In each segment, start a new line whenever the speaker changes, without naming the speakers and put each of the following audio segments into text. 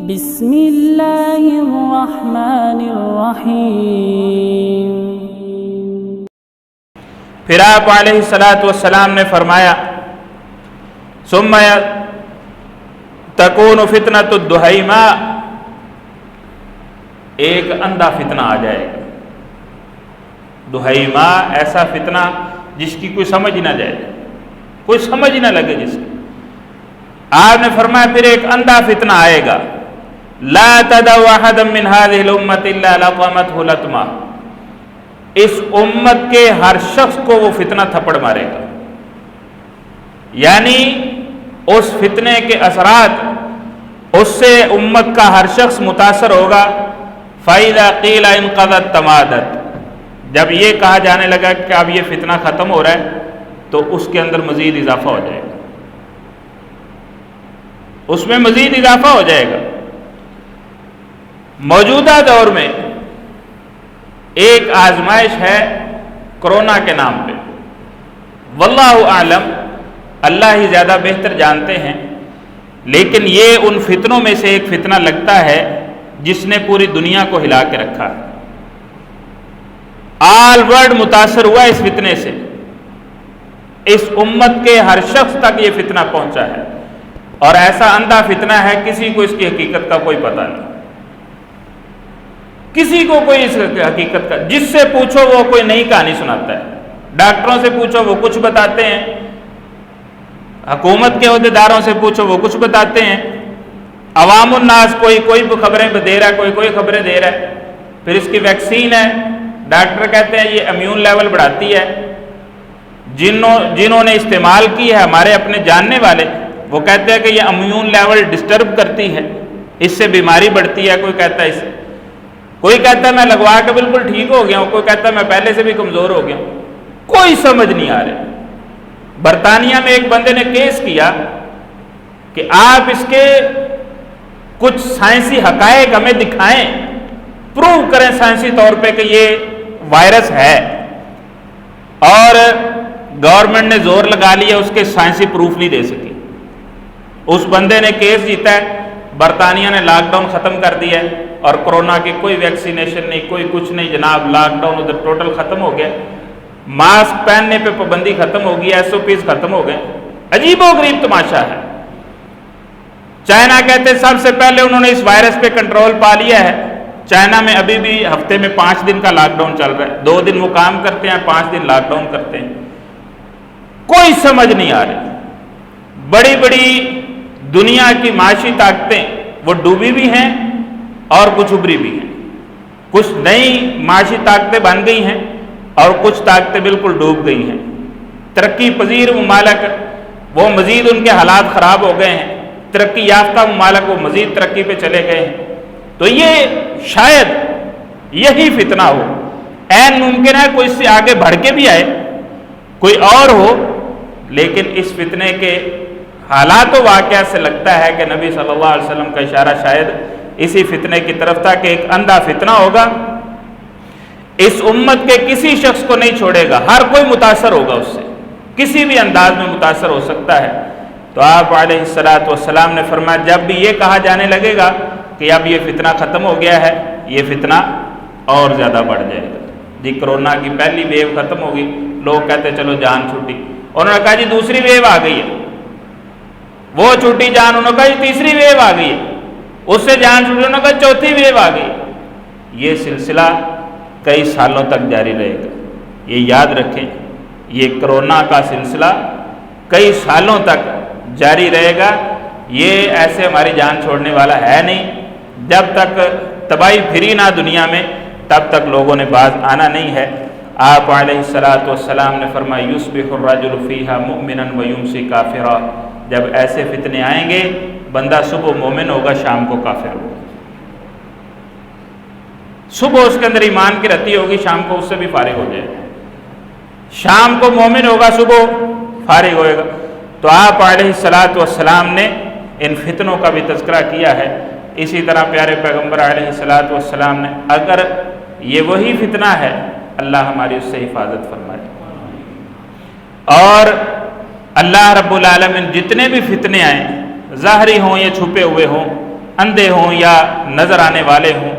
بسم اللہ الرحمن الرحیم۔
پھر آپ علیہ السلام نے فرمایا ثم تکون فتنۃ الدہیماء، ایک اندھا فتنہ آ جائے گا۔ دہیماء، ایسا فتنہ جس کی کوئی سمجھ نہ جائے، کوئی سمجھ نہ لگے جس کی۔ آپ نے فرمایا پھر ایک اندھا فتنہ آئے گا، لا تدع احدا من هذه الامه الا لطمته لطمہ، اس امت کے ہر شخص کو وہ فتنہ تھپڑ مارے گا، یعنی اس فتنے کے اثرات اس سے امت کا ہر شخص متاثر ہوگا۔ فَإِذَا قِيلَ انقضت تمادت، جب یہ کہا جانے لگا کہ اب یہ فتنہ ختم ہو رہا ہے تو اس کے اندر مزید اضافہ ہو جائے گا، اس میں مزید اضافہ ہو جائے گا۔ موجودہ دور میں ایک آزمائش ہے کرونا کے نام پہ، واللہ اعلم، اللہ ہی زیادہ بہتر جانتے ہیں، لیکن یہ ان فتنوں میں سے ایک فتنہ لگتا ہے جس نے پوری دنیا کو ہلا کے رکھا ہے۔ آل ورلڈ متاثر ہوا اس فتنے سے، اس امت کے ہر شخص تک یہ فتنہ پہنچا ہے، اور ایسا اندھا فتنہ ہے کسی کو اس کی حقیقت کا کوئی پتہ نہیں، کسی کو کوئی اس حقیقت کا، جس سے پوچھو وہ کوئی نئی کہانی سناتا ہے، ڈاکٹروں سے پوچھو وہ کچھ بتاتے ہیں، حکومت کے عہدیداروں سے پوچھو وہ کچھ بتاتے ہیں، عوام الناس کوئی خبریں دے رہا ہے، کوئی خبریں دے رہا ہے۔ پھر اس کی ویکسین ہے، ڈاکٹر کہتے ہیں یہ امیون لیول بڑھاتی ہے، جنہوں نے استعمال کی ہے ہمارے اپنے جاننے والے، وہ کہتے ہیں کہ یہ امیون لیول ڈسٹرب کرتی ہے، اس سے بیماری بڑھتی ہے، کوئی کہتا ہے اس سے، کوئی کہتا ہے میں لگوا کے بالکل ٹھیک ہو گیا ہوں، کوئی کہتا ہے میں پہلے سے بھی کمزور ہو گیا ہوں، کوئی سمجھ نہیں آ رہی۔ برطانیہ میں ایک بندے نے کیس کیا کہ آپ اس کے کچھ سائنسی حقائق ہمیں دکھائیں، پروو کریں سائنسی طور پہ کہ یہ وائرس ہے، اور گورنمنٹ نے زور لگا لیا، اس کے سائنسی پروف نہیں دے سکی۔ اس بندے نے کیس جیتا ہے، برطانیہ نے لاک ڈاؤن ختم کر دیا ہے، اور کرونا کی کوئی ویکسینیشن نہیں، کوئی کچھ نہیں جناب، لاک ڈاؤن ادھر ٹوٹل ختم ہو گیا، ماسک پہننے پہ پابندی ختم ہو گئی، SOPs ختم ہو گئے۔ عجیب و غریب تماشا ہے۔ چائنا کہتے سب سے پہلے انہوں نے اس وائرس پہ کنٹرول پا لیا ہے، چائنا میں ابھی بھی ہفتے میں 5 دن کا لاک ڈاؤن چل رہا ہے، 2 دن وہ کام کرتے ہیں، 5 دن لاک ڈاؤن کرتے ہیں، کوئی سمجھ نہیں آ رہی۔ بڑی بڑی دنیا کی معاشی طاقتیں وہ ڈوبی بھی ہیں اور کچھ ابھری بھی ہیں، کچھ نئی معاشی طاقتیں بن گئی ہیں اور کچھ طاقتیں بالکل ڈوب گئی ہیں۔ ترقی پذیر ممالک وہ مزید ان کے حالات خراب ہو گئے ہیں، ترقی یافتہ ممالک وہ مزید ترقی پہ چلے گئے ہیں۔ تو یہ شاید یہی فتنہ ہو، عین ممکن ہے کوئی اس سے آگے بڑھ کے بھی آئے، کوئی اور ہو، لیکن اس فتنے کے حالات و واقعات سے لگتا ہے کہ نبی صلی اللہ علیہ وسلم کا اشارہ شاید اسی فتنے کی طرف تھا کہ ایک اندھا فتنہ ہوگا، اس امت کے کسی شخص کو نہیں چھوڑے گا، ہر کوئی متاثر ہوگا اس سے، کسی بھی انداز میں متاثر ہو سکتا ہے۔ تو آپ علیہ السلام نے فرمایا جب بھی یہ کہا جانے لگے گا کہ اب یہ فتنہ ختم ہو گیا ہے، یہ فتنہ اور زیادہ بڑھ جائے گا۔ جی کرونا کی پہلی ویو ختم ہوگی، لوگ کہتے چلو جان چھوٹی، انہوں نے کہا جی دوسری ویو آ گئی ہے، وہ چھوٹی جان، انہوں نے کہا جی تیسری ویو آ گئی ہے، اس سے جان چھوٹی، انہوں نے کہا چوتھی ویو آ گئی۔ یہ سلسلہ کئی سالوں تک جاری رہے گا، یہ یاد رکھیں، یہ کرونا کا سلسلہ کئی سالوں تک جاری رہے گا، یہ ایسے ہماری جان چھوڑنے والا ہے نہیں۔ جب تک تباہی پھری نہ دنیا میں تب تک لوگوں نے باز آنا نہیں ہے۔ آپ علیہ السلام نے فرمایا یصبح الرجل فیہا مؤمنا ویمسی کافرا، جب ایسے فتنے آئیں گے بندہ صبح مومن ہوگا، شام کو کافر ہوگا، صبح اس کے اندر ایمان کی رتی ہوگی، شام کو اس سے بھی فارغ ہو جائے گا، شام کو مومن ہوگا، صبح فارغ ہوئے گا۔ تو آپ علیہ السلام نے ان فتنوں کا بھی تذکرہ کیا ہے۔ اسی طرح پیارے پیغمبر علیہ السلام نے، اگر یہ وہی فتنہ ہے اللہ ہماری اس سے حفاظت فرمائے، اور اللہ رب العالمین جتنے بھی فتنے آئیں ظاہری ہوں یا چھپے ہوئے ہوں، اندھے ہوں یا نظر آنے والے ہوں،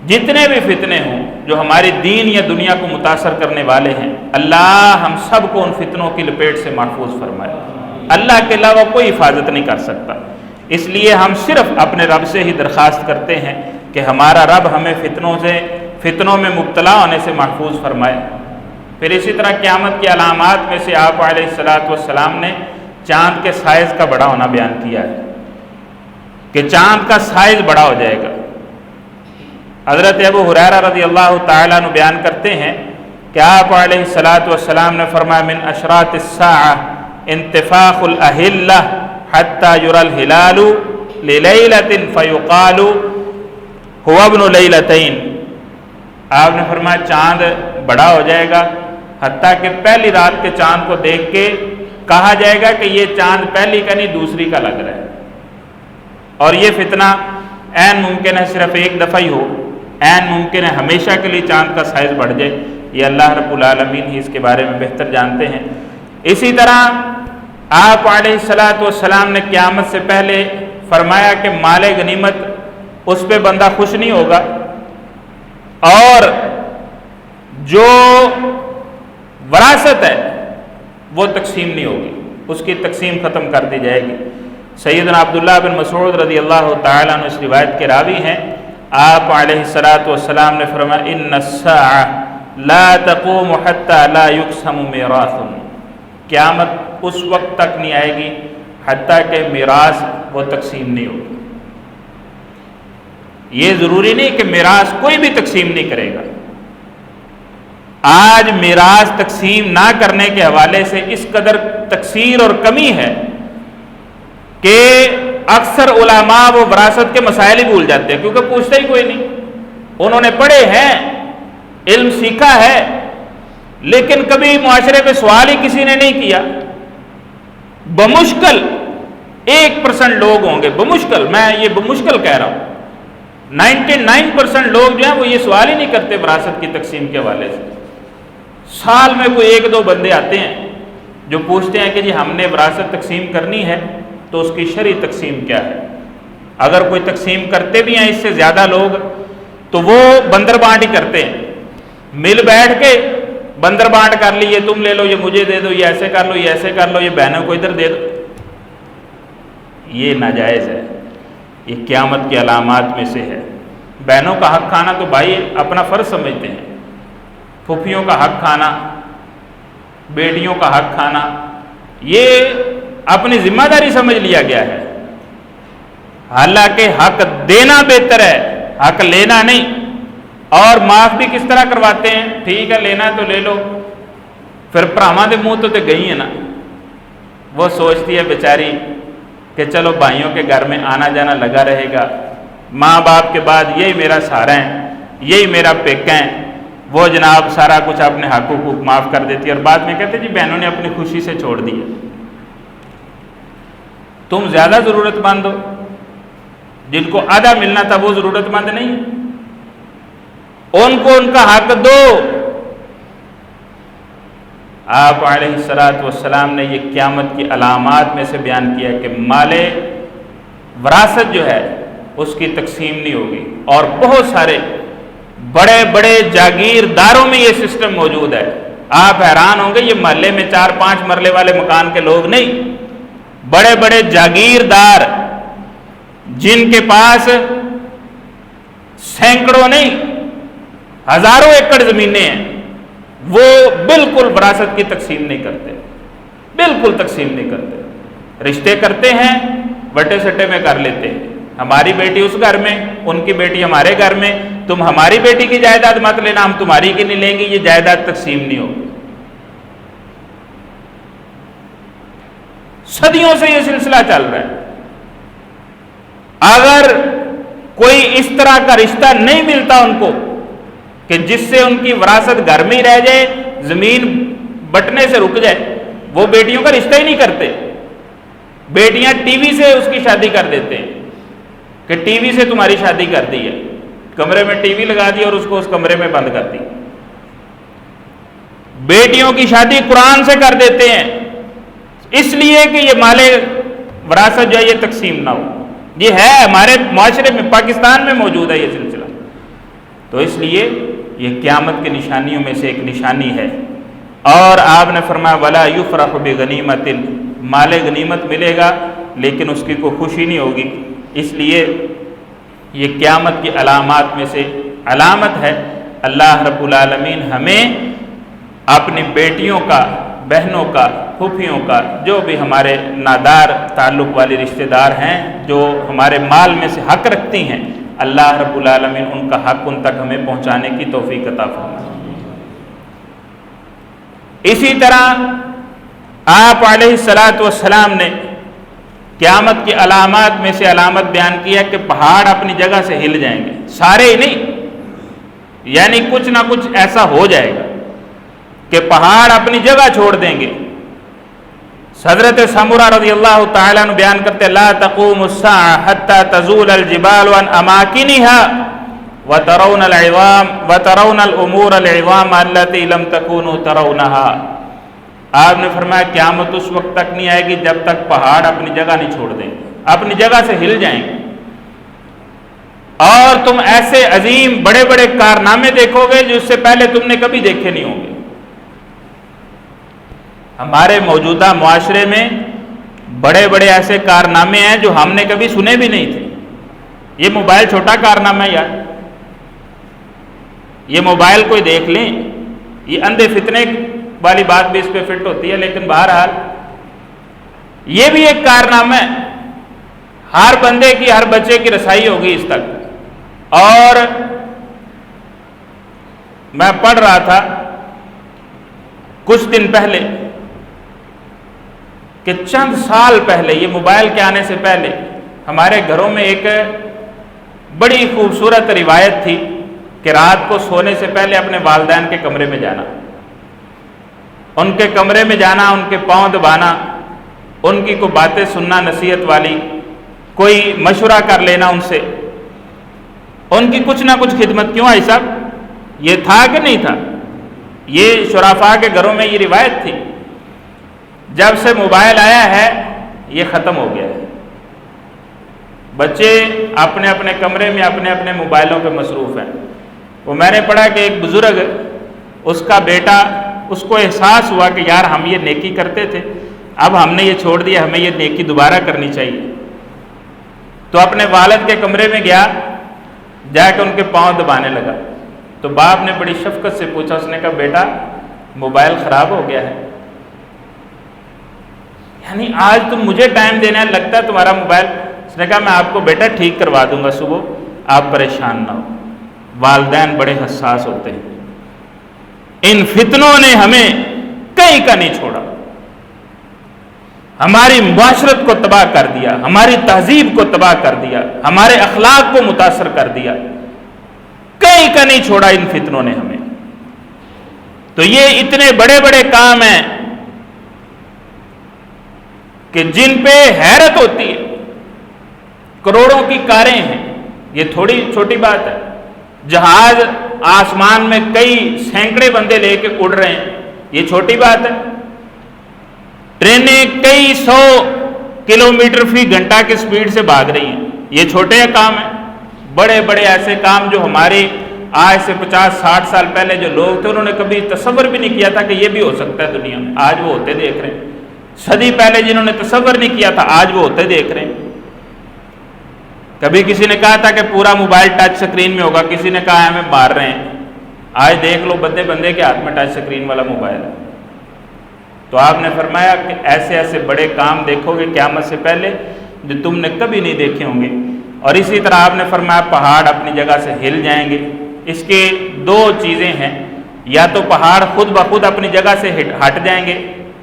جتنے بھی فتنے ہوں جو ہماری دین یا دنیا کو متاثر کرنے والے ہیں، اللہ ہم سب کو ان فتنوں کی لپیٹ سے محفوظ فرمائے۔ اللہ کے علاوہ کوئی حفاظت نہیں کر سکتا، اس لیے ہم صرف اپنے رب سے ہی درخواست کرتے ہیں کہ ہمارا رب ہمیں فتنوں میں مبتلا ہونے سے محفوظ فرمائے۔ پھر اسی طرح قیامت کی علامات میں سے آپ علیہ الصلاۃ والسلام نے چاند کے سائز کا بڑا ہونا بیان کیا ہے کہ چاند کا سائز بڑا ہو جائے گا۔ حضرت ابو ہریرہ رضی اللہ تعالیٰ عنہ بیان کرتے ہیں کہ آپ علیہ الصلاۃ والسلام نے فرمایا من اشراط الساعہ انتفاخ الاہلہ حتی یری الہلال للیلۃ فیقال هو ابن لیلتین۔ آپ نے فرمایا چاند بڑا ہو جائے گا حتیٰ کہ پہلی رات کے چاند کو دیکھ کے کہا جائے گا کہ یہ چاند پہلی کا نہیں دوسری کا لگ رہا ہے۔ اور یہ فتنہ عین ممکن ہے صرف ایک دفعہ ہی ہو، عین ممکن ہے ہمیشہ کے لیے چاند کا سائز بڑھ جائے، یہ اللہ رب العالمین ہی اس کے بارے میں بہتر جانتے ہیں۔ اسی طرح آپ علیہ الصلاۃ والسلام نے قیامت سے پہلے فرمایا کہ مال غنیمت اس پہ بندہ خوش نہیں ہوگا، اور جو وراثت ہے وہ تقسیم نہیں ہوگی، اس کی تقسیم ختم کر دی جائے گی۔ سیدنا عبداللہ بن مسعود رضی اللہ تعالیٰ عنہ اس روایت کے راوی ہیں، آپ علیہ الصلاۃ والسلام نے فرمایا ان الساعہ لا تقوم حتی لا یقسم میراث، قیامت اس وقت تک نہیں آئے گی حتیٰ کہ میراث وہ تقسیم نہیں ہوگی۔ یہ ضروری نہیں کہ میراث کوئی بھی تقسیم نہیں کرے گا۔ آج میراث تقسیم نہ کرنے کے حوالے سے اس قدر تقصیر اور کمی ہے کہ اکثر علماء وہ وراثت کے مسائل ہی بھول جاتے ہیں، کیونکہ پوچھتا ہی کوئی نہیں۔ انہوں نے پڑھے ہیں، علم سیکھا ہے، لیکن کبھی معاشرے پہ سوال ہی کسی نے نہیں کیا۔ بمشکل 1% لوگ ہوں گے، بمشکل، میں یہ بمشکل کہہ رہا ہوں، 99% لوگ جو ہیں وہ یہ سوال ہی نہیں کرتے وراثت کی تقسیم کے حوالے سے۔ سال میں کوئی 1-2 بندے آتے ہیں جو پوچھتے ہیں کہ جی ہم نے وراثت تقسیم کرنی ہے تو اس کی شرعی تقسیم کیا ہے۔ اگر کوئی تقسیم کرتے بھی ہیں اس سے زیادہ لوگ تو وہ بندر بانٹ ہی کرتے ہیں، مل بیٹھ کے بندر بانٹ کر لی، یہ تم لے لو، یہ مجھے دے دو، یہ ایسے کر لو، یہ ایسے کر لو، یہ بہنوں کو ادھر دے دو۔ یہ ناجائز ہے، یہ قیامت کی علامات میں سے ہے۔ بہنوں کا حق کھانا تو بھائی اپنا فرض سمجھتے ہیں، پھوپھیوں کا حق کھانا، بیٹیوں کا حق کھانا، یہ اپنی ذمہ داری سمجھ لیا گیا ہے۔ حالانکہ حق دینا بہتر ہے، حق لینا نہیں۔ اور معاف بھی کس طرح کرواتے ہیں، ٹھیک ہے لینا ہے تو لے لو، پھر پراواں دے منہ تو گئی ہے نا، وہ سوچتی ہے بیچاری کہ چلو بھائیوں کے گھر میں آنا جانا لگا رہے گا، ماں باپ کے بعد یہی میرا سہارا ہے، یہی میرا پیکا ہے، وہ جناب سارا کچھ اپنے حق حقوق معاف کر دیتی ہے، اور بعد میں کہتے جی بہنوں نے اپنی خوشی سے چھوڑ دی ہے۔ تم زیادہ ضرورت مند ہو، جن کو آدھا ملنا تھا وہ ضرورت مند نہیں، ان کو ان کا حق دو۔ آپ علیہ الصلاۃ والسلام نے یہ قیامت کی علامات میں سے بیان کیا کہ مال وراثت جو ہے اس کی تقسیم نہیں ہوگی، اور بہت سارے بڑے بڑے جاگیرداروں میں یہ سسٹم موجود ہے۔ آپ حیران ہوں گے، یہ محلے میں 4-5 مرلے والے مکان کے لوگ نہیں، بڑے بڑے جاگیردار جن کے پاس سینکڑوں نہیں ہزاروں ایکڑ زمینیں ہیں، وہ بالکل وراثت کی تقسیم نہیں کرتے، بالکل تقسیم نہیں کرتے۔ رشتے کرتے ہیں، بٹے سٹے میں کر لیتے ہیں، ہماری بیٹی اس گھر میں، ان کی بیٹی ہمارے گھر میں، تم ہماری بیٹی کی جائیداد مت لینا، ہم تمہاری کی نہیں لیں گے، یہ جائیداد تقسیم نہیں ہوگی۔ صدیوں سے یہ سلسلہ چل رہا ہے۔ اگر کوئی اس طرح کا رشتہ نہیں ملتا ان کو کہ جس سے ان کی وراثت گھر میں ہی رہ جائے، زمین بٹنے سے رک جائے، وہ بیٹیوں کا رشتہ ہی نہیں کرتے۔ بیٹیاں ٹی وی سے اس کی شادی کر دیتے ہیں کہ ٹی وی سے تمہاری شادی کر دی ہے، کمرے میں ٹی وی لگا دی اور اس کو اس کمرے میں بند کر دی۔ بیٹیوں کی شادی قرآن سے کر دیتے ہیں، اس لیے کہ یہ مال وراثت جو ہے یہ تقسیم نہ ہو۔ یہ ہے ہمارے معاشرے میں، پاکستان میں موجود ہے یہ سلسلہ. تو اس لیے یہ قیامت کی نشانیوں میں سے ایک نشانی ہے. اور آپ نے فرمایا وَلَا يُفْرَحُ بِغَنِيمَةٍ، مال غنیمت ملے گا لیکن اس کی کوئی خوشی نہیں ہوگی. اس لیے یہ قیامت کی علامات میں سے علامت ہے. اللہ رب العالمین ہمیں اپنی بیٹیوں کا، بہنوں کا، پھوپھیوں کا، جو بھی ہمارے نادار تعلق والے رشتہ دار ہیں، جو ہمارے مال میں سے حق رکھتی ہیں، اللہ رب العالمین ان کا حق ان تک ہمیں پہنچانے کی توفیق عطا فرمائے. اسی طرح آپ علیہ الصلاۃ والسلام نے قیامت کی علامات میں سے علامت بیان کیا کہ پہاڑ اپنی جگہ سے ہل جائیں گے، سارے ہی نہیں، یعنی کچھ نہ کچھ ایسا ہو جائے گا کہ پہاڑ اپنی جگہ چھوڑ دیں گے. حضرت سمرہ رضی اللہ تعالیٰ عنہ بیان کرتے لا تقوم الساعة حتى تزول الجبال عن اماكنها وترون الامور العظام التي لم تكونوا ترونها. آپ نے فرمایا قیامت اس وقت تک نہیں آئے گی جب تک پہاڑ اپنی جگہ نہیں چھوڑ دیں، اپنی جگہ سے ہل جائیں گے، اور تم ایسے عظیم بڑے بڑے کارنامے دیکھو گے جو اس سے پہلے تم نے کبھی دیکھے نہیں ہوں گے. ہمارے موجودہ معاشرے میں بڑے بڑے ایسے کارنامے ہیں جو ہم نے کبھی سنے بھی نہیں تھے. یہ موبائل چھوٹا کارنامہ ہے یار، یہ موبائل کوئی دیکھ لیں، یہ اندھے فتنے والی بات بھی اس پہ فٹ ہوتی ہے، لیکن بہرحال یہ بھی ایک کارنامہ ہے. ہر بندے کی، ہر بچے کی رسائی ہوگی اس تک. اور میں پڑھ رہا تھا کچھ دن پہلے کہ چند سال پہلے، یہ موبائل کے آنے سے پہلے، ہمارے گھروں میں ایک بڑی خوبصورت روایت تھی کہ رات کو سونے سے پہلے اپنے والدین کے کمرے میں جانا، ان کے کمرے میں جانا، ان کے پاؤں دبانا، ان کی کوئی باتیں سننا نصیحت والی، کوئی مشورہ کر لینا ان سے، ان کی کچھ نہ کچھ خدمت. کیوں آئی صاحب؟ یہ تھا کہ نہیں تھا؟ یہ شرافا کے گھروں میں یہ روایت تھی. جب سے موبائل آیا ہے یہ ختم ہو گیا ہے. بچے اپنے اپنے کمرے میں اپنے اپنے موبائلوں پہ مصروف ہیں. وہ میں نے پڑھا کہ ایک بزرگ، اس کا بیٹا، اس کو احساس ہوا کہ یار ہم یہ نیکی کرتے تھے، اب ہم نے یہ چھوڑ دیا، ہمیں یہ نیکی دوبارہ کرنی چاہیے. تو اپنے والد کے کمرے میں گیا، جا کے ان کے پاؤں دبانے لگا. تو باپ نے بڑی شفقت سے پوچھا، اس نے کہا بیٹا موبائل خراب ہو گیا ہے، یعنی آج تم مجھے ٹائم دینا لگتا ہے تمہارا موبائل. اس نے کہا میں آپ کو بیٹا ٹھیک کروا دوں گا صبح، آپ پریشان نہ ہو. والدین بڑے حساس ہوتے ہیں. ان فتنوں نے ہمیں کہیں کا نہیں چھوڑا، ہماری معاشرت کو تباہ کر دیا، ہماری تہذیب کو تباہ کر دیا، ہمارے اخلاق کو متاثر کر دیا، کہیں کا نہیں چھوڑا ان فتنوں نے ہمیں. تو یہ اتنے بڑے بڑے کام ہیں کہ جن پہ حیرت ہوتی ہے. کروڑوں کی کاریں ہیں، یہ تھوڑی چھوٹی بات ہے. جہاز آسمان میں کئی سینکڑے بندے لے کے اڑ رہے ہیں، یہ چھوٹی بات ہے. ٹرینیں کئی 100 کلومیٹر فی گھنٹہ کی سپیڈ سے بھاگ رہی ہیں، یہ چھوٹے کام ہیں. بڑے بڑے ایسے کام جو ہمارے آج سے 50-60 سال پہلے جو لوگ تھے انہوں نے کبھی تصور بھی نہیں کیا تھا کہ یہ بھی ہو سکتا ہے دنیا میں، آج وہ ہوتے دیکھ رہے ہیں. صدی پہلے جنہوں نے تصور نہیں کیا تھا آج وہ ہوتے دیکھ رہے ہیں. کبھی کسی نے کہا تھا کہ پورا موبائل ٹچ سکرین میں ہوگا، کسی نے کہا ہمیں مار رہے ہیں. آج دیکھ لو بندے بندے کے ہاتھ میں ٹچ سکرین والا موبائل ہے. تو آپ نے فرمایا کہ ایسے ایسے بڑے کام دیکھو گے قیامت سے پہلے جو تم نے کبھی نہیں دیکھے ہوں گے. اور اسی طرح آپ نے فرمایا پہاڑ اپنی جگہ سے ہل جائیں گے. اس کے 2 چیزیں ہیں، یا تو پہاڑ خود بخود اپنی جگہ سے ہٹ جائیں گے،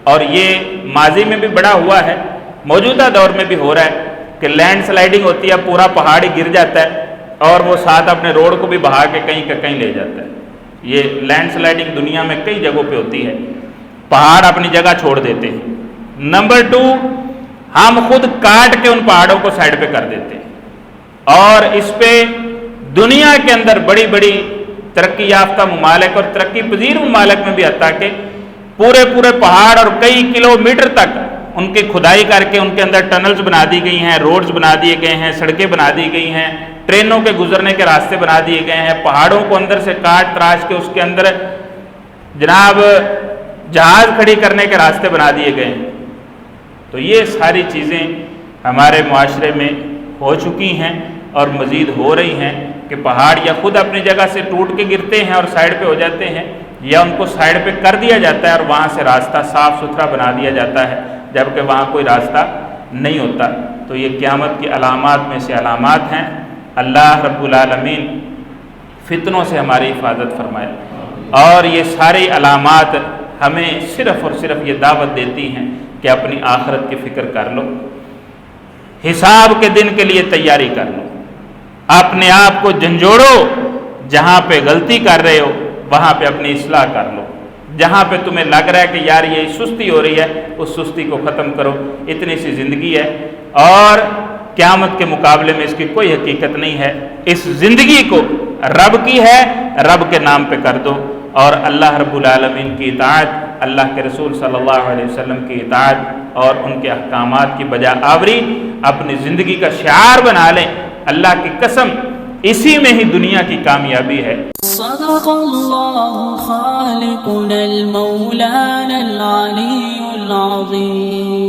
اور یہ ماضی میں بھی بڑا ہوا ہے، موجودہ دور میں بھی ہو رہا ہے کہ لینڈ سلائیڈنگ ہوتی ہے، پورا پہاڑ ہی گر جاتا ہے اور وہ ساتھ اپنے روڈ کو بھی بہا کے کہیں کا کہیں لے جاتا ہے. یہ لینڈ سلائیڈنگ دنیا میں کئی جگہوں پہ ہوتی ہے، پہاڑ اپنی جگہ چھوڑ دیتے ہیں. نمبر 2، ہم خود کاٹ کے ان پہاڑوں کو سائڈ پہ کر دیتے ہیں، اور اس پہ دنیا کے اندر بڑی بڑی ترقی یافتہ ممالک اور ترقی پذیر ممالک میں بھی حتیٰ کہ پورے پہاڑ اور کئی کلومیٹر تک ان کی کھدائی کر کے ان کے اندر ٹنلز بنا دی گئی ہیں، روڈز بنا دیے گئے ہیں، سڑکیں بنا دی گئی ہیں، ٹرینوں کے گزرنے کے راستے بنا دیے گئے ہیں، پہاڑوں کو اندر سے کاٹ تراش کے اس کے اندر جناب جہاز کھڑی کرنے کے راستے بنا دیے گئے ہیں۔ تو یہ ساری چیزیں ہمارے معاشرے میں ہو چکی ہیں اور مزید ہو رہی ہیں کہ پہاڑ یا خود اپنی جگہ سے ٹوٹ کے گرتے ہیں اور سائڈ پہ ہو جاتے ہیں، یا ان کو سائڈ پہ کر دیا جاتا ہے اور وہاں سے راستہ صاف ستھرا بنا دیا جاتا ہے، جبکہ وہاں کوئی راستہ نہیں ہوتا۔ تو یہ قیامت کی علامات میں سے علامات ہیں۔ اللہ رب العالمین فتنوں سے ہماری حفاظت فرمائے، اور یہ ساری علامات ہمیں صرف اور صرف یہ دعوت دیتی ہیں کہ اپنی آخرت کی فکر کر لو، حساب کے دن کے لیے تیاری کر لو، اپنے آپ کو جھنجھوڑو، جہاں پہ غلطی کر رہے ہو وہاں پہ اپنی اصلاح کر لو، جہاں پہ تمہیں لگ رہا ہے کہ یار یہ سستی ہو رہی ہے اس سستی کو ختم کرو۔ اتنی سی زندگی ہے اور قیامت کے مقابلے میں اس کی کوئی حقیقت نہیں ہے۔ اس زندگی کو رب کی ہے، رب کے نام پہ کر دو، اور اللہ رب العالمین کی اطاعت، اللہ کے رسول صلی اللہ علیہ وسلم کی اطاعت اور ان کے احکامات کی بجا آوری اپنی زندگی کا شعار بنا لیں۔ اللہ کی قسم اسی میں ہی دنیا کی کامیابی ہے۔
صدق اللہ خالقنا المولانا العلی العظیم۔